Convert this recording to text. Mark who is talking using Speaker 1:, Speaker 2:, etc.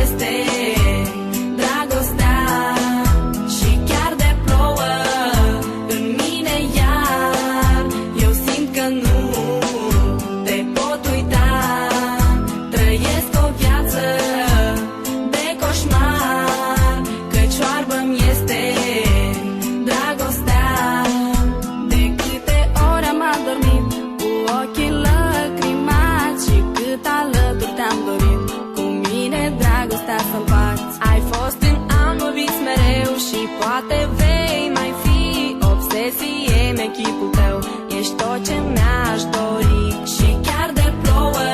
Speaker 1: este dragostea. Și chiar de plouă în mine iar, eu simt că nu te pot uita. Trăiesc o viață de coșmar, căci oarbă-mi este dragostea. De câte ori am adormit cu ochii lacrimați și cât alături te-am dorit, cu mine dragostea să împarți. Ai fost în amul vis mereu și poate vei mai fi obsesie-mi echipul tău. Ești tot ce mi-aș dori și chiar de plouă